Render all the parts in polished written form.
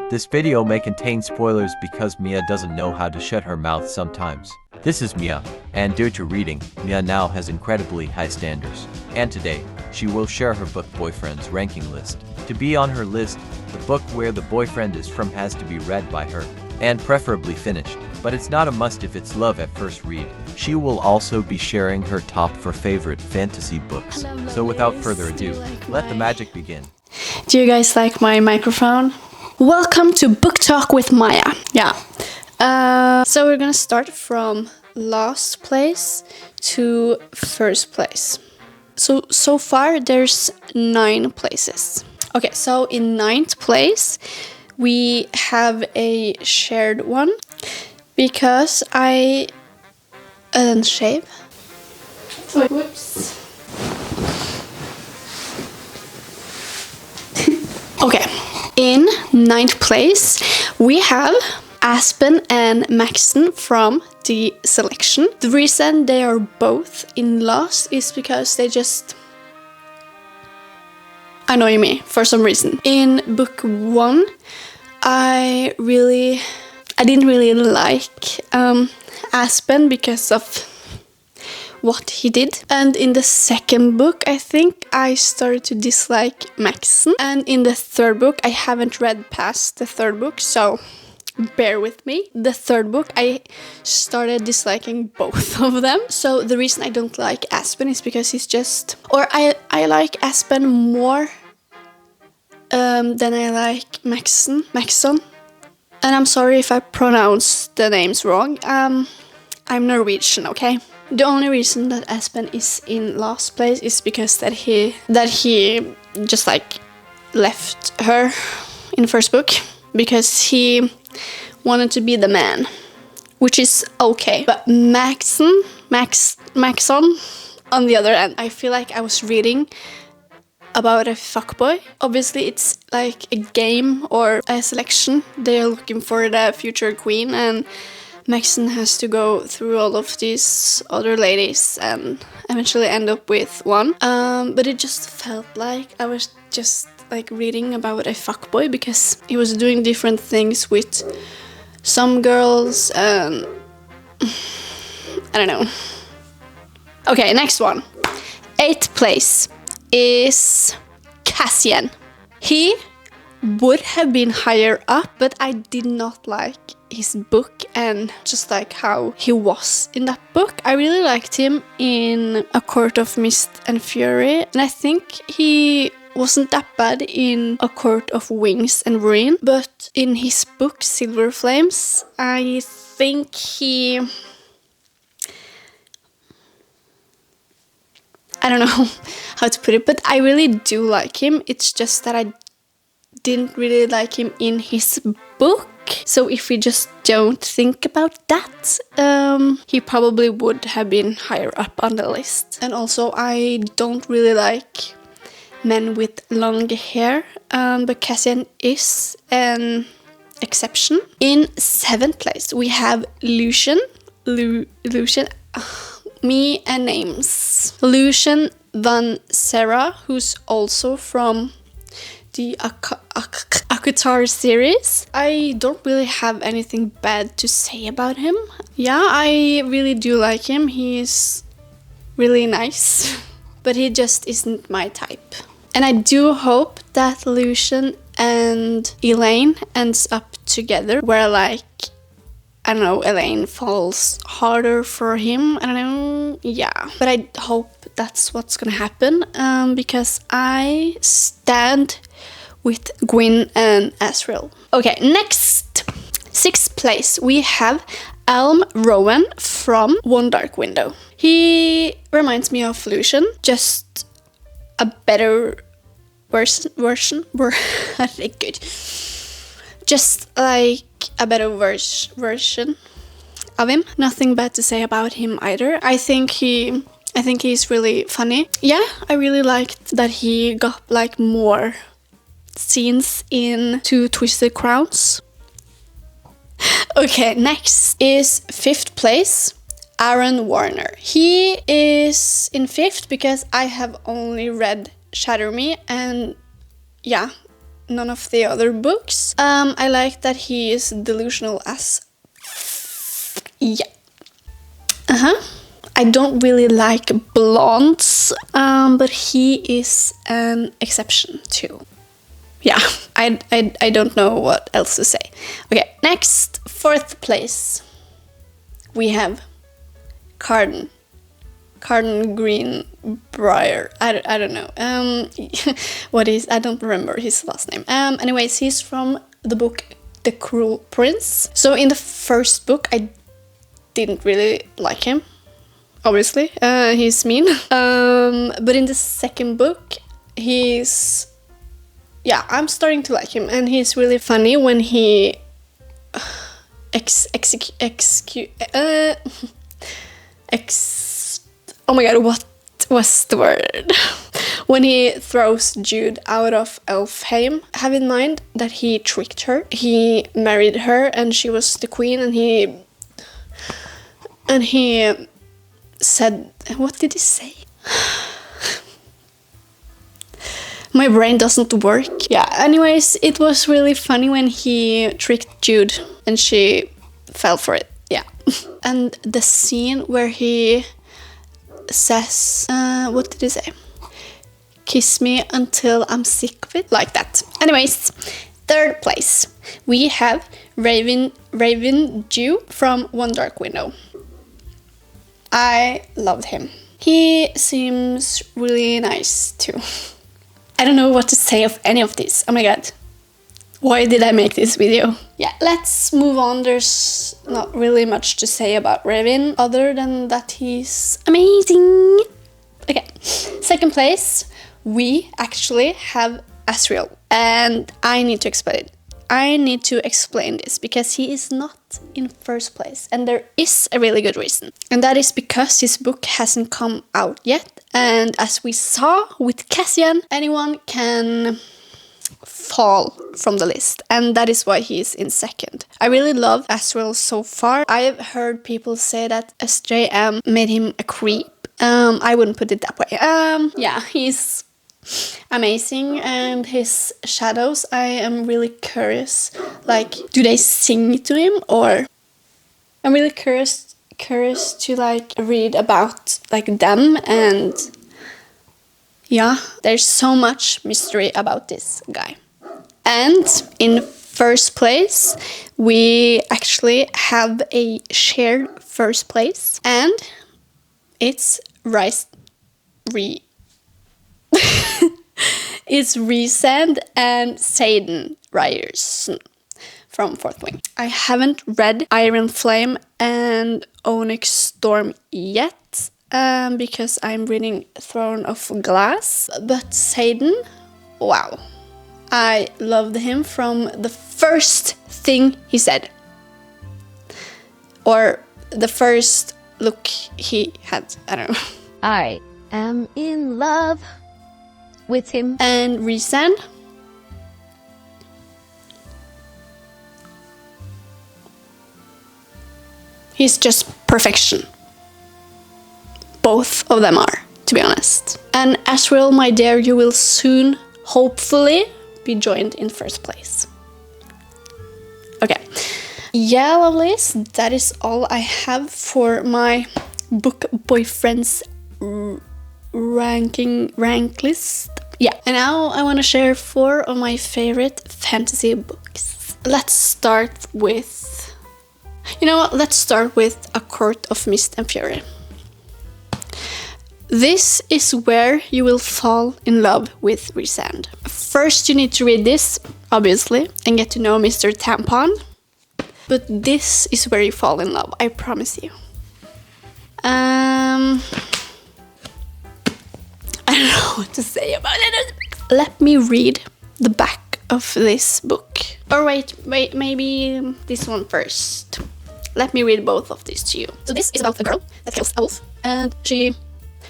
This video may contain spoilers because Mya doesn't know how to shut her mouth sometimes. This is Mya, and due to reading, Mya now has incredibly high standards. And today, she will share her book boyfriend's ranking list. To be on her list, the book where the boyfriend is from has to be read by her, and preferably finished. But it's not a must if it's love at first read. She will also be sharing her top 4 favorite fantasy books. So without further ado, let the magic begin. Do you guys like my microphone? Welcome to Book Talk with Mya. Yeah. So we're gonna start from last place to first place. So far there's 9 places. Okay, so in 9th place we have a shared one because I didn't shave. Whoops. Okay, in 9th place we have Aspen and Maxon from the selection. The reason they are both in last is because they just annoy me for some reason. In book 1, I didn't really like Aspen because of what he did. And in the second book, I think I started to dislike Maxon. And in the third book, I haven't read past the third book, so bear with me. The third book, I started disliking both of them. So the reason I don't like Aspen is because he's just... Or I like Aspen more than I like Maxon. And I'm sorry if I pronounce the names wrong. I'm Norwegian, okay? The only reason that Aspen is in last place is because that he just like left her in the first book because he wanted to be the man, which is okay. But Maxon on the other end, I feel like I was reading about a fuckboy. Obviously it's like a game or a selection. They're looking for the future queen and Maxon has to go through all of these other ladies and eventually end up with one. But it just felt like I was just like reading about a fuckboy because he was doing different things with some girls and I don't know. Okay, next one. 8th place is Cassian. He would have been higher up, but I did not like his book and just like how he was in that book. I really liked him in A Court of Mist and Fury, and I think he wasn't that bad in A Court of Wings and Ruin, but in his book Silver Flames, I think I don't know how to put it, but I really do like him. It's just that I didn't really like him in his book. So if we just don't think about that, he probably would have been higher up on the list. And also I don't really like men with long hair, but Cassian is an exception. In 7th place we have Lucian. Me and names. Lucian Van Serra, who's also from the Akatar series. I don't really have anything bad to say about him. Yeah, I really do like him. He's really nice, but he just isn't my type. And I do hope that Lucian and Elaine ends up together, where like, I don't know, Elaine falls harder for him. I don't know, yeah. But I hope that's what's gonna happen, because I stand with Gwyn and Asriel. Okay, next, 6th place, we have Alm Rowan from One Dark Window. He reminds me of Lucian, just a better version. I think good. Just like a better version of him. Nothing bad to say about him either. I think he's really funny. Yeah, I really liked that he got like more scenes in Two Twisted Crowns. Okay, next is 5th place, Aaron Warner. He is in 5th because I have only read Shatter Me, and yeah, none of the other books. I like that he is delusional as... Yeah. I don't really like blondes, but he is an exception too. Yeah, I don't know what else to say. Okay, next, 4th place. We have Carden Greenbrier. I don't know. I don't remember his last name. Anyways, he's from the book The Cruel Prince. So in the first book, I didn't really like him. Obviously, he's mean. But in the second book, I'm starting to like him, and he's really funny when he oh my god, what was the word? When he throws Jude out of Elfheim. Have in mind that he tricked her. He married her, and she was the queen, and he said, what did he say? My brain doesn't work. Yeah, anyways, it was really funny when he tricked Jude and she fell for it. Yeah. And the scene where he says, what did he say? Kiss me until I'm sick of it. Like that. Anyways, 3rd place. We have Raven Dew from One Dark Window. I loved him. He seems really nice too. I don't know what to say of any of this. Oh my god. Why did I make this video? Yeah, let's move on. There's not really much to say about Raven other than that he's amazing. Okay, 2nd place, we actually have Asriel. And I need to explain this because he is not in 1st place, and there is a really good reason. And that is because his book hasn't come out yet, and as we saw with Cassian, anyone can fall from the list, and that is why he is in 2nd. I really love Asriel so far. I've heard people say that SJM made him a creep. I wouldn't put it that way. Yeah, he's amazing, and his shadows, I am really curious, like, do they sing to him, or I'm really curious to like read about like them, and yeah, there's so much mystery about this guy. And in 1st place, we actually have a shared 1st place, and it's it's Rhysand and Xaden Ryerson from 4th Wing. I haven't read Iron Flame and Onyx Storm yet, because I'm reading Throne of Glass. But Xaden, wow. I loved him from the first thing he said. Or the first look he had. I don't know. I am in love with him. And Rhysand, he's just perfection. Both of them are, to be honest. And Asriel, my dear, you will soon, hopefully, be joined in 1st place. Okay. Yeah, lovelies, that is all I have for my book boyfriends rank list. Yeah, and now I want to share 4 of my favorite fantasy books. Let's start with... You know what? Let's start with A Court of Mist and Fury. This is where you will fall in love with Rhysand. First, you need to read this, obviously, and get to know Mr. Tampon. But this is where you fall in love, I promise you. I don't know what to say about it. Let me read the back of this book. Or wait, maybe this one first. Let me read both of these to you. So this is about a girl that kills a wolf, and she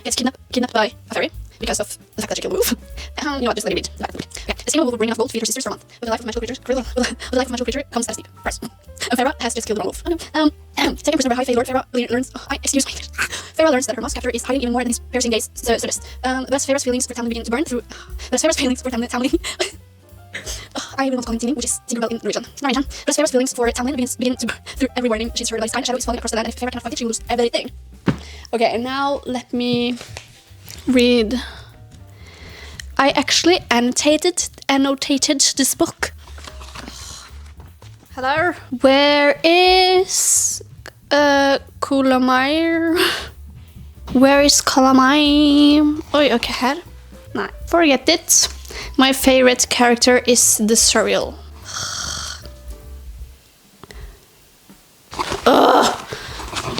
gets kidnapped by a fairy because of the fact that she killed a wolf. You know what, just let me read the back of the book. Okay. A single wolf will bring enough gold to feed her sisters for a month. With the life of a magical creature comes at a steep price. Farah has just killed the wrong wolf. Taken prisoner by High Fae Lord, Farah learns that her lost captor is hiding even more than his piercing gaze suggests. Thus Farah's feelings for Tamlin begin to burn through. I really want to call him Tini, which is single in Norwegian. Norwegian. But as Feyre's feelings for Tamlin begin to through every warning she's heard about his time. A shadow is falling across the land, and if Feyre cannot fight it, she will lose everything. Okay, and now let me read. I actually annotated this book. Hello. Where is Kulamire? Where is Kulamire? Oi, okay, her. Nah, forget it. My favorite character is the Surreal.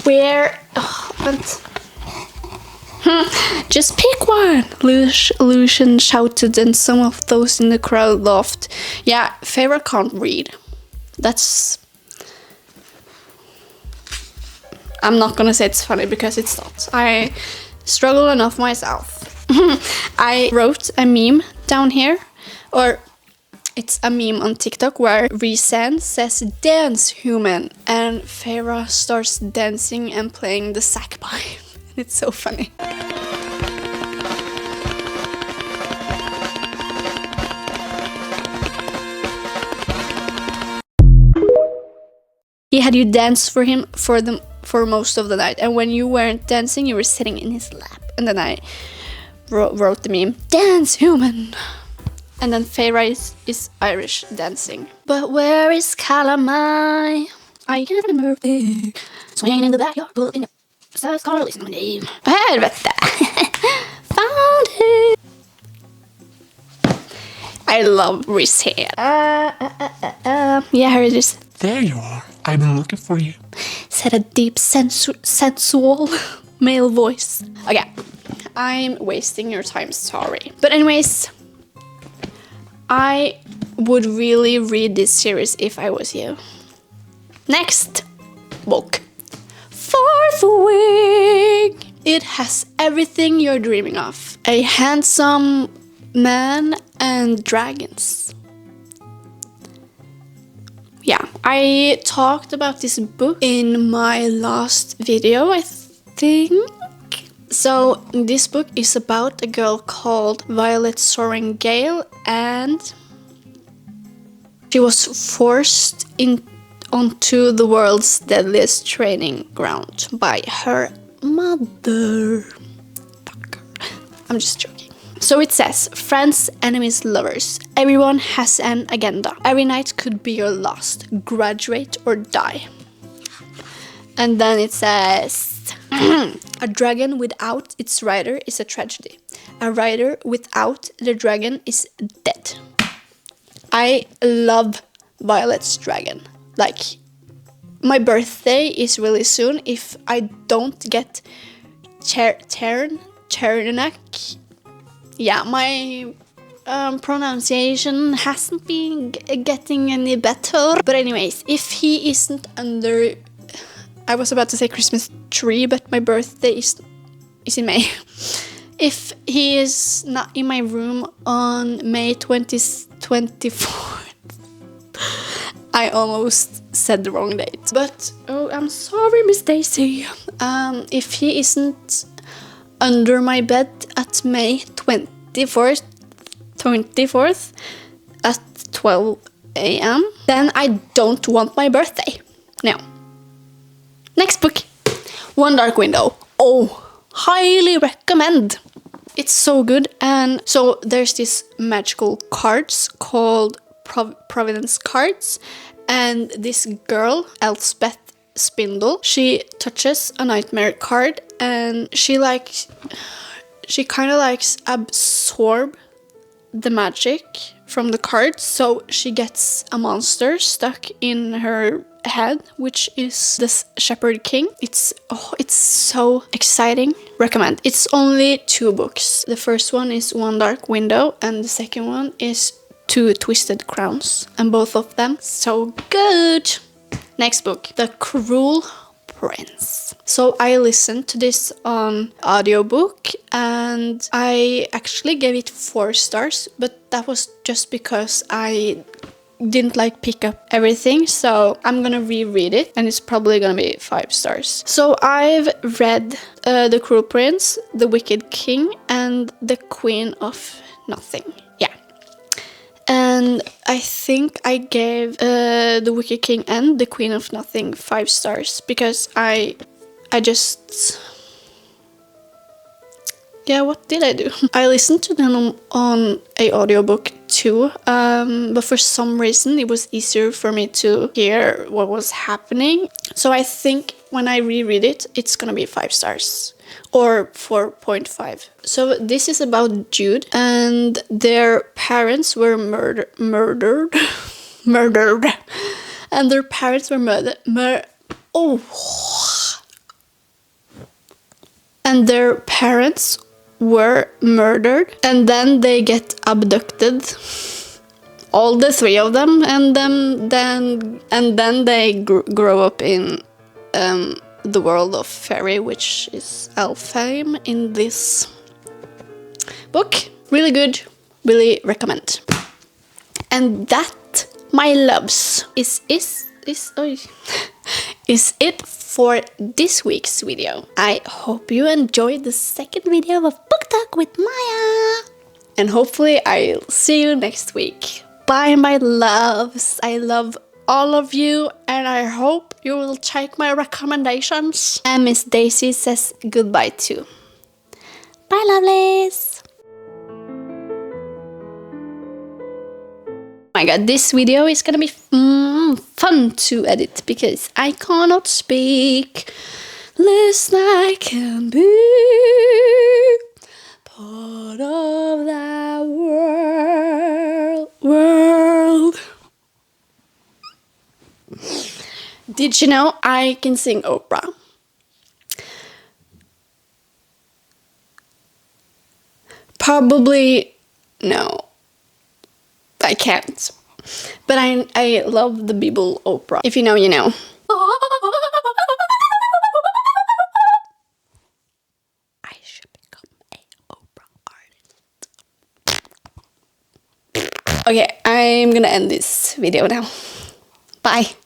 Where? Just pick one! Lucian shouted, and some of those in the crowd laughed. Yeah, Feyre can't read. That's... I'm not gonna say it's funny because it's not. I struggle enough myself. I wrote a meme down here, or it's a meme on TikTok where Rhysand says dance human and Feyre starts dancing and playing the sackpipe. It's so funny. He had you dance for him for most of the night, and when you weren't dancing, you were sitting in his lap. And then I wrote the meme, dance human. And then Feyre is Irish dancing. But where is Calamai? I can't remember it. Swinging in the backyard, pulling up. Says Carl is my name. Helvete! Found it! I love Rhysand. Yeah, here it is. There you are. I've been looking for you. Said a deep, sensual male voice. Okay, I'm wasting your time, sorry. But anyways, I would really read this series if I was you. Next book. Fourth Wing. It has everything you're dreaming of. A handsome man and dragons. Yeah, I talked about this book in my last video, I think. So this book is about a girl called Violet Soaring Gale, and she was forced onto the world's deadliest training ground by her mother. I'm just joking. So it says, friends, enemies, lovers. Everyone has an agenda. Every night could be your last. Graduate or die. And then it says, a dragon without its rider is a tragedy. A rider without the dragon is dead. I love Violet's dragon. Like, my birthday is really soon. If I don't get Chernak, yeah, my pronunciation hasn't been getting any better. But anyways, if he isn't under... I was about to say Christmas tree, but my birthday is in May. If he is not in my room on May 24th, I almost said the wrong date. But, oh, I'm sorry, Miss Daisy. If he isn't under my bed at May 24th at 12 a.m., then I don't want my birthday. Now, next book, One Dark Window. Oh, highly recommend. It's so good. And so there's these magical cards called Providence cards, and this girl, Elspeth Spindle, she touches a nightmare card, and she kind of likes absorb the magic from the cards, so she gets a monster stuck in her head, which is the Shepherd King. It's so exciting. Recommend. It's only 2 books. The first one is One Dark Window, and the second one is Two Twisted Crowns, and both of them so good. Next book, The Cruel Prince. So I listened to this on audiobook, and I actually gave it 4 stars, but that was just because I didn't pick up everything, so I'm gonna reread it, and it's probably gonna be 5 stars. So I've read The Cruel Prince, The Wicked King, and The Queen of Nothing. Yeah. And And I think I gave The Wicked King and The Queen of Nothing 5 stars because I just... Yeah, what did I do? I listened to them on a audiobook too, but for some reason it was easier for me to hear what was happening. So I think when I reread it, it's gonna be 5 stars or 4.5. So this is about Jude, and their parents were murdered, and their parents were and their parents were murdered, and then they get abducted, all the 3 of them, and then they grow up in the world of fairy, which is Elfheim in this book. Really good, really recommend. And that, my loves, is it for this week's video. I hope you enjoyed the second video of Book Talk with Mya. And hopefully I'll see you next week. Bye, my loves. I love all of you, and I hope you will take my recommendations. And Miss Daisy says goodbye too. Bye, lovelies. Oh my god, this video is gonna be fun to edit because I cannot speak. Listen, I can be part of that world. Did you know I can sing opera? Probably no. I can't. But I love the Bible opera. If you know, you know. I should become an opera artist. Okay, I'm gonna end this video now. Bye.